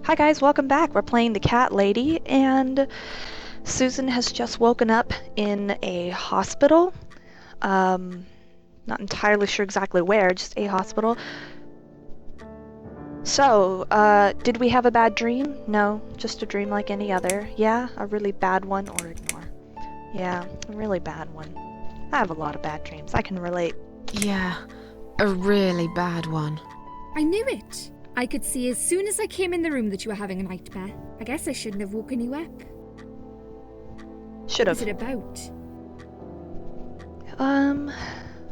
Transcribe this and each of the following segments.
Hi guys, welcome back. We're playing the cat lady, and Susan has just woken up in a hospital. Um, Not entirely sure exactly where, just a hospital. So, did we have a bad dream? No, just a dream like any other. Yeah, a really bad one, or ignore. Yeah, a really bad one. I have a lot of bad dreams. I can relate. Yeah, a really bad one. I knew it. I could see as soon as I came in the room that you were having a nightmare. I guess I shouldn't have woken you up. Should What was have. it about?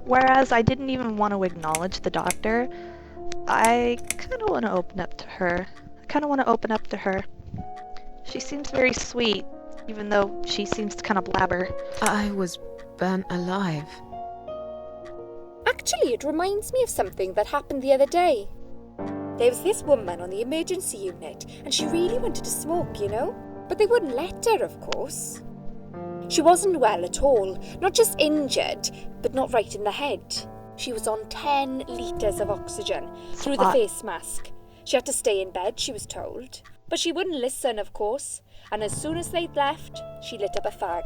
Whereas I didn't even want to acknowledge the doctor, I kind of want to open up to her. She seems very sweet, even though she seems to kind of blabber. I was burnt alive. Actually, it reminds me of something that happened the other day. There was this woman on the emergency unit, and she really wanted to smoke, you know? But they wouldn't let her, of course. She wasn't well at all, not just injured, but not right in the head. She was on 10 litres of oxygen through the face mask. She had to stay in bed, she was told. But she wouldn't listen, of course, and as soon as they'd left, she lit up a fag.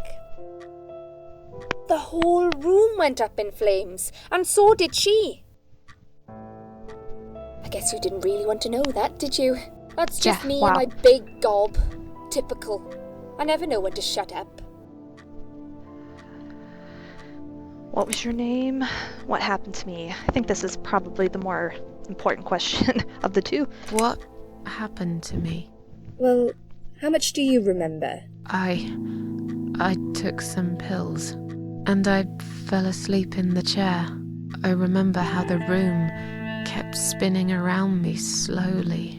The whole room went up in flames, and so did she. I guess you didn't really want to know that, did you? That's just me and my big gob. Typical. I never know when to shut up. What was your name? What happened to me? I think this is probably the more important question of the two. What happened to me? Well, how much do you remember? I took some pills, and I fell asleep in the chair. I remember how the room kept spinning around me slowly.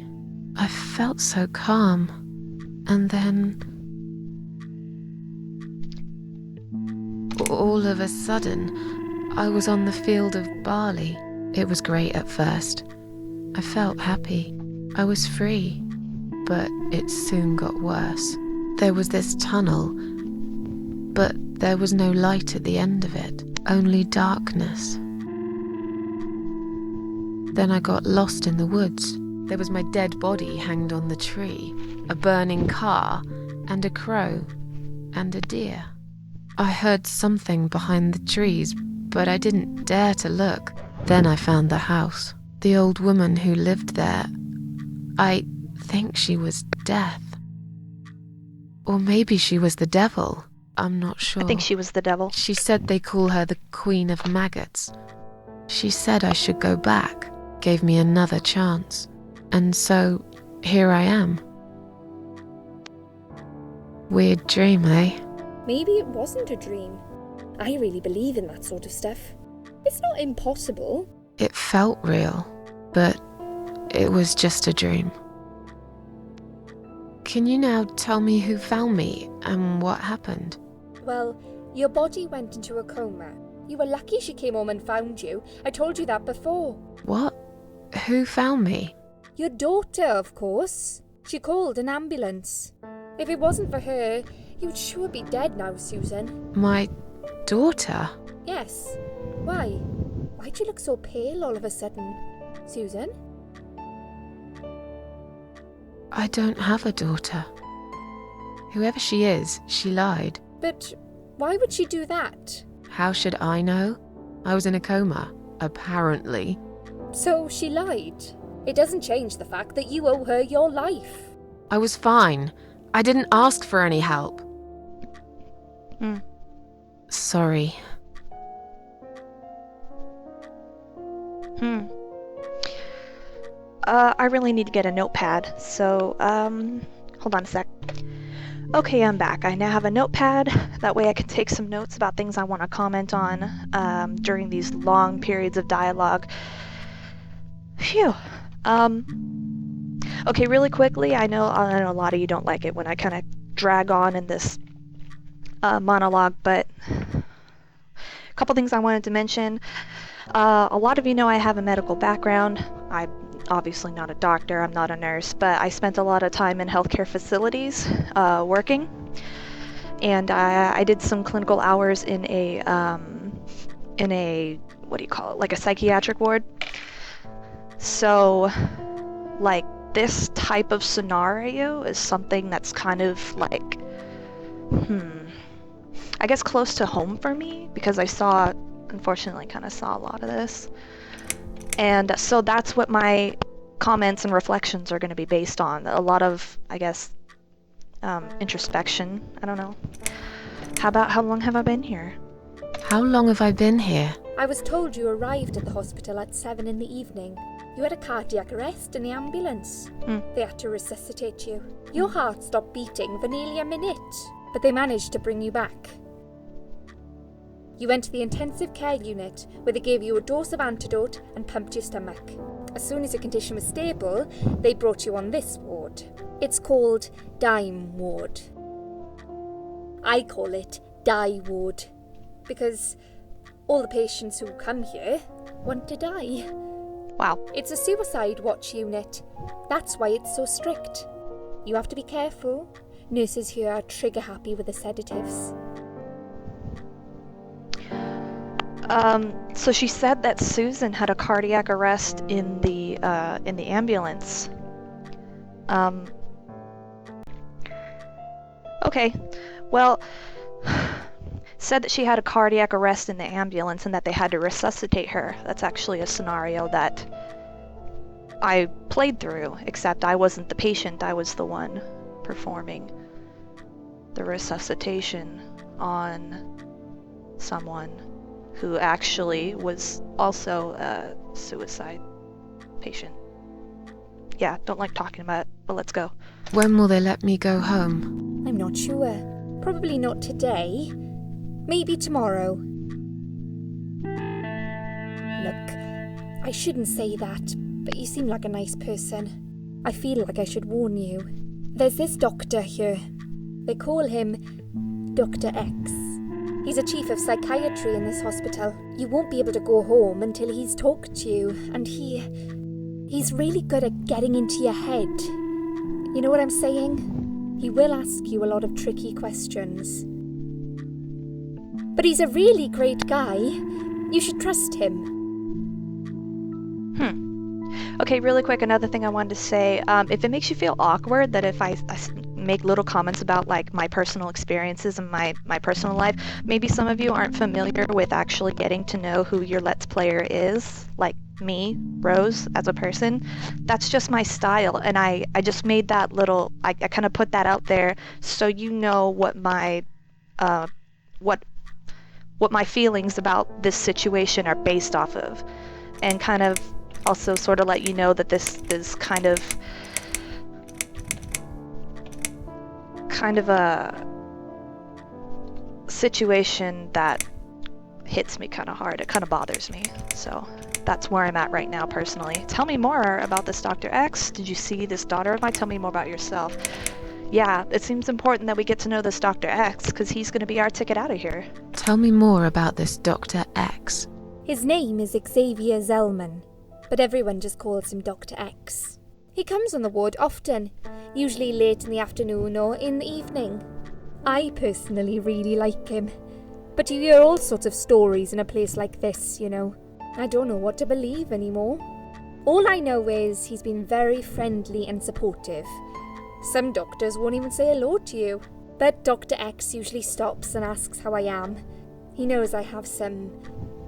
I felt so calm, and then all of a sudden, I was on the field of barley. It was great at first. I felt happy. I was free. But it soon got worse. There was this tunnel, but there was no light at the end of it, only darkness. Then I got lost in the woods. There was my dead body hanged on the tree, a burning car, and a crow, and a deer. I heard something behind the trees, but I didn't dare to look. Then I found the house. The old woman who lived there, I think she was Death. Or maybe she was the devil. I'm not sure. I think she was the devil. She said they call her the Queen of Maggots. She said I should go back, gave me another chance. And so, here I am. Weird dream, eh? Maybe it wasn't a dream. I really believe in that sort of stuff. It's not impossible. It felt real, but it was just a dream. Can you now tell me who found me and what happened? Well, your body went into a coma. You were lucky she came home and found you. I told you that before. What? Who found me? Your daughter, of course. She called an ambulance. If it wasn't for her, you'd sure be dead now, Susan. My daughter? Yes. Why? Why'd you look so pale all of a sudden, Susan? I don't have a daughter. Whoever she is, she lied. But why would she do that? How should I know? I was in a coma, apparently. So she lied. It doesn't change the fact that you owe her your life. I was fine. I didn't ask for any help. Sorry. I really need to get a notepad, so, hold on a sec. Okay, I'm back. I now have a notepad. That way I can take some notes about things I want to comment on, during these long periods of dialogue. Phew. Okay, really quickly, I know a lot of you don't like it when I kind of drag on in this, monologue, but a couple things I wanted to mention. A lot of you know I have a medical background. I'm obviously not a doctor, I'm not a nurse, but I spent a lot of time in healthcare facilities working. And I did some clinical hours in a, what do you call it, like a psychiatric ward. So, like, this type of scenario is something that's kind of like, I guess close to home for me, because unfortunately kind of saw a lot of this. And so that's what my comments and reflections are going to be based on. A lot of, I guess, introspection. I don't know. How long have I been here? How long have I been here? I was told you arrived at the hospital at 7 in the evening. You had a cardiac arrest in the ambulance. They had to resuscitate you. Your heart stopped beating for nearly a minute, but they managed to bring you back. You went to the intensive care unit, where they gave you a dose of antidote and pumped your stomach. As soon as your condition was stable, they brought you on this ward. It's called Dime Ward. I call it Die Ward, because all the patients who come here want to die. Wow. It's a suicide watch unit. That's why it's so strict. You have to be careful. Nurses here are trigger happy with the sedatives. So she said that Susan had a cardiac arrest in the ambulance. Okay. Well, said that she had a cardiac arrest in the ambulance and that they had to resuscitate her. That's actually a scenario that I played through, except I wasn't the patient, I was the one performing the resuscitation on someone who actually was also a suicide patient. Yeah, don't like talking about it, but let's go. When will they let me go home? I'm not sure. Probably not today. Maybe tomorrow. Look, I shouldn't say that, but you seem like a nice person. I feel like I should warn you. There's this doctor here. They call him Dr. X. He's a chief of psychiatry in this hospital. You won't be able to go home until he's talked to you, and he's really good at getting into your head. You know what I'm saying? He will ask you a lot of tricky questions. But he's a really great guy. You should trust him. Okay, really quick, another thing I wanted to say. If it makes you feel awkward that if I make little comments about like my personal experiences and my personal life, maybe some of you aren't familiar with actually getting to know who your Let's Player is, like me, Rose, as a person. That's just my style, and I just made that little, I kind of put that out there so you know what my what my feelings about this situation are based off of, and kind of also sort of let you know that this is kind of a situation that hits me kind of hard. It kind of bothers me. So that's where I'm at right now personally. Tell me more about this Dr. X. Did you see this daughter of mine? Tell me more about yourself. Yeah, it seems important that we get to know this Dr. X because he's going to be our ticket out of here. Tell me more about this Dr. X. His name is Xavier Zellman, but everyone just calls him Dr. X. He comes on the ward often, usually late in the afternoon or in the evening. I personally really like him, but you hear all sorts of stories in a place like this, you know. I don't know what to believe anymore. All I know is he's been very friendly and supportive. Some doctors won't even say hello to you, but Dr. X usually stops and asks how I am. He knows I have some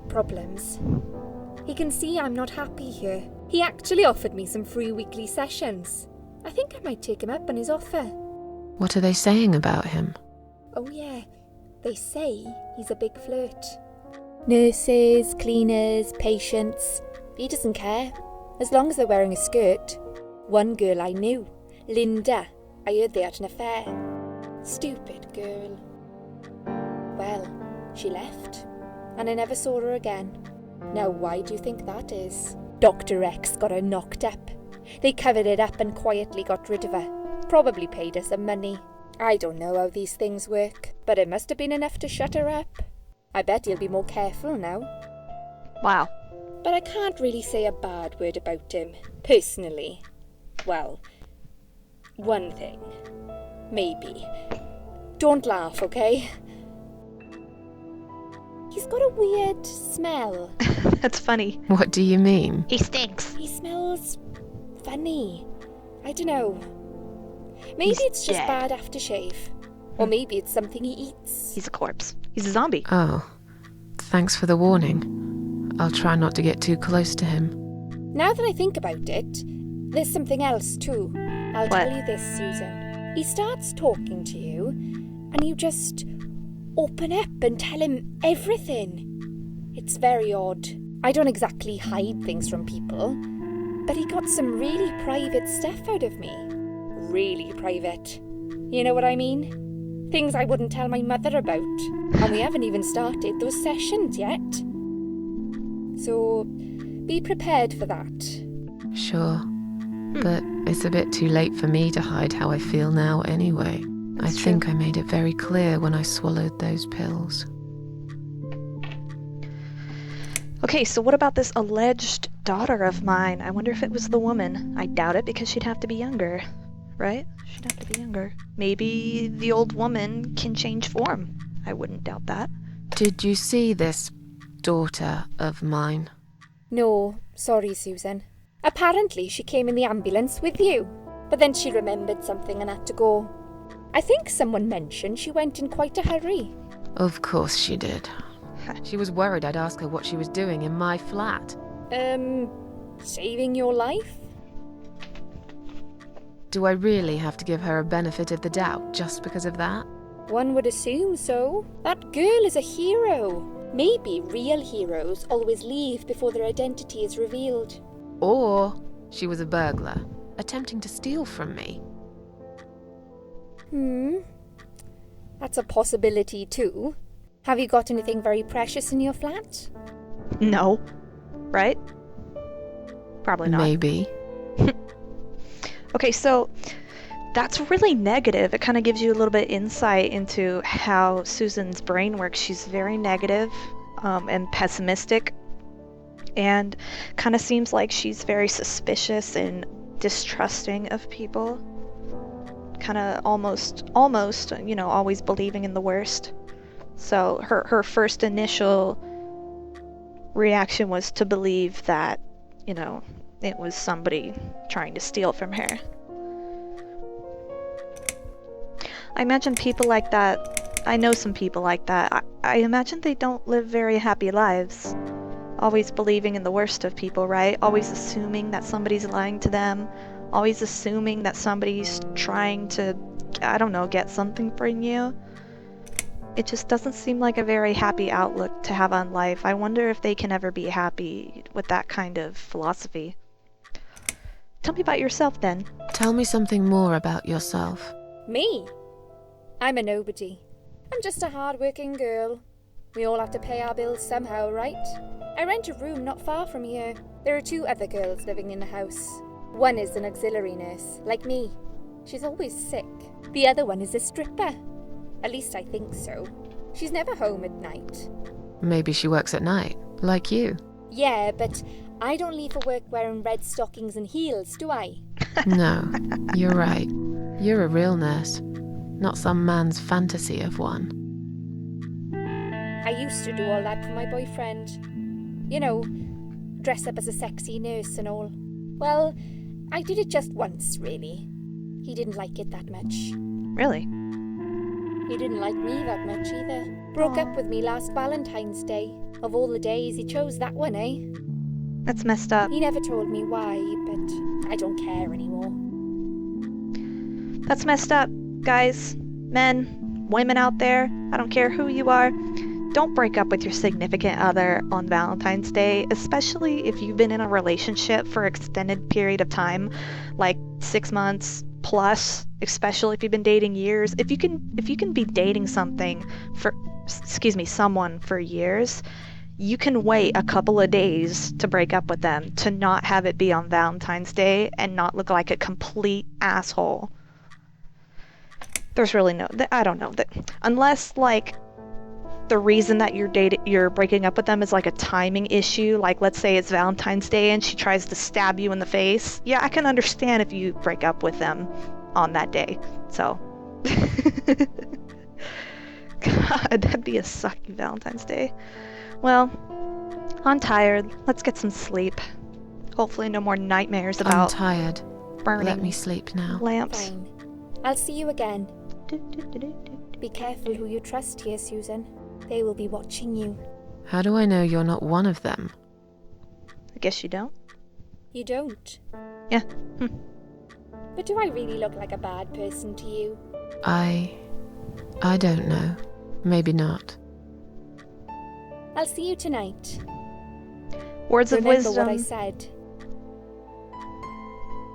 problems. He can see I'm not happy here. He actually offered me some free weekly sessions. I think I might take him up on his offer. What are they saying about him? Oh yeah, they say he's a big flirt. Nurses, cleaners, patients. He doesn't care, as long as they're wearing a skirt. One girl I knew, Linda, I heard they had an affair. Stupid girl. Well, she left, and I never saw her again. Now why do you think that is? Dr. X got her knocked up. They covered it up and quietly got rid of her. Probably paid her some money. I don't know how these things work, but it must have been enough to shut her up. I bet he'll be more careful now. Wow. But I can't really say a bad word about him, personally. Well, one thing. Maybe. Don't laugh, okay? He's got a weird smell. That's funny. What do you mean? He stinks. He smells funny. I don't know. Maybe He's it's just dead. bad aftershave. Or maybe it's something he eats. He's a corpse. He's a zombie. Oh, thanks for the warning. I'll try not to get too close to him. Now that I think about it, there's something else too. I'll What? tell you this, Susan. He starts talking to you, and you just open up and tell him everything. It's very odd. I don't exactly hide things from people, but he got some really private stuff out of me. Really private. You know what I mean? Things I wouldn't tell my mother about. And we haven't even started those sessions yet. So, be prepared for that. Sure. But it's a bit too late for me to hide how I feel now anyway. I That's think true. I made it very clear when I swallowed those pills. Okay, so what about this alleged daughter of mine? I wonder if it was the woman. I doubt it because she'd have to be younger, right? She'd have to be younger. Maybe the old woman can change form. I wouldn't doubt that. Did you see this daughter of mine? No, sorry, Susan. Apparently she came in the ambulance with you, but then she remembered something and had to go. I think someone mentioned she went in quite a hurry. Of course she did. She was worried I'd ask her what she was doing in my flat. Saving your life? Do I really have to give her a benefit of the doubt just because of that? One would assume so. That girl is a hero. Maybe real heroes always leave before their identity is revealed. Or she was a burglar, attempting to steal from me. That's a possibility too. Have you got anything very precious in your flat? No. Right? Probably not. Maybe. Okay, so that's really negative. It kind of gives you a little bit insight into how Susan's brain works. She's very negative, and pessimistic, and kind of seems like she's very suspicious and distrusting of people. Kind of almost, always believing in the worst. So her first initial reaction was to believe that, it was somebody trying to steal from her. I imagine people like that, I know some people like that, I imagine they don't live very happy lives. Always believing in the worst of people, right? Always assuming that somebody's lying to them. Always assuming that somebody's trying to, get something from you. It just doesn't seem like a very happy outlook to have on life. I wonder if they can ever be happy with that kind of philosophy. Tell me about yourself then. Tell me something more about yourself. Me? I'm a nobody. I'm just a hard-working girl. We all have to pay our bills somehow, right? I rent a room not far from here. There are 2 other girls living in the house. One is an auxiliary nurse, like me. She's always sick. The other one is a stripper. At least I think so. She's never home at night. Maybe she works at night, like you. Yeah, but I don't leave for work wearing red stockings and heels, do I? No, you're right. You're a real nurse, not some man's fantasy of one. I used to do all that for my boyfriend. You know, dress up as a sexy nurse and all. Well, I did it just once, really. He didn't like it that much. Really? He didn't like me that much either. Broke up with me last Valentine's Day. Of all the days, he chose that one, eh? That's messed up. He never told me why, but I don't care anymore. That's messed up, guys, men, women out there. I don't care who you are. Don't break up with your significant other on Valentine's Day, especially if you've been in a relationship for an extended period of time, like 6 months plus, especially if you've been dating years. If you can be dating someone for years, you can wait a couple of days to break up with them, to not have it be on Valentine's Day and not look like a complete asshole. There's really I don't know, unless like the reason that you're breaking up with them is like a timing issue, like let's say it's Valentine's Day and she tries to stab you in the face. Yeah, I can understand if you break up with them on that day. So God, that'd be a sucky Valentine's Day. Well, I'm tired. Let's get some sleep. Hopefully no more nightmares I'm about... tired. burning Let me sleep now. lamps. Fine. I'll see you again. Do, do, do, do, do. Be careful who you trust here, Susan. They will be watching you. How do I know you're not one of them? I guess you don't. You don't. Yeah. But do I really look like a bad person to you? I don't know. Maybe not. I'll see you tonight. Words of Remember wisdom. what I said.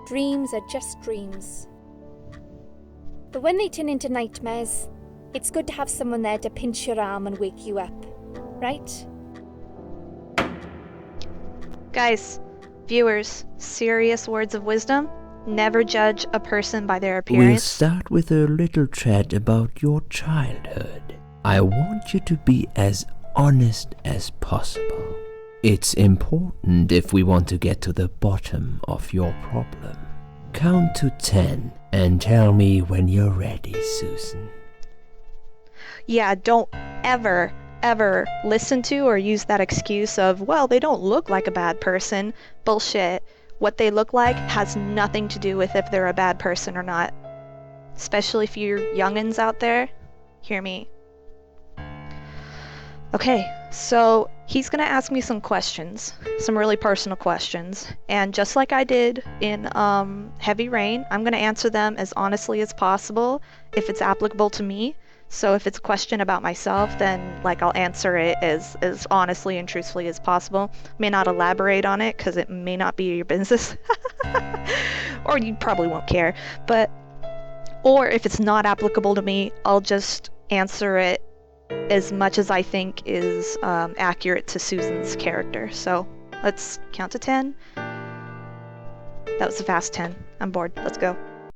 Dreams are just dreams. But when they turn into nightmares, it's good to have someone there to pinch your arm and wake you up. Right? Guys, viewers, serious words of wisdom. Never judge a person by their We'll appearance. start with a little chat about your childhood. I want you to be as honest as possible. It's important if we want to get to the bottom of your problem. Count to 10 and tell me when you're ready, Susan. Yeah, don't ever listen to or use that excuse of, well, they don't look like a bad person. Bullshit. What they look like has nothing to do with if they're a bad person or not. Especially if you're youngins out there. Hear me. Okay, so he's gonna ask me some questions, some really personal questions, and just like I did in Heavy Rain, I'm gonna answer them as honestly as possible if it's applicable to me. So if it's a question about myself, then like I'll answer it as honestly and truthfully as possible. May not elaborate on it because it may not be your business, or you probably won't care. Or if it's not applicable to me, I'll just answer it as much as I think is accurate to Susan's character. So let's count to 10. That was a fast 10. I'm bored. Let's go.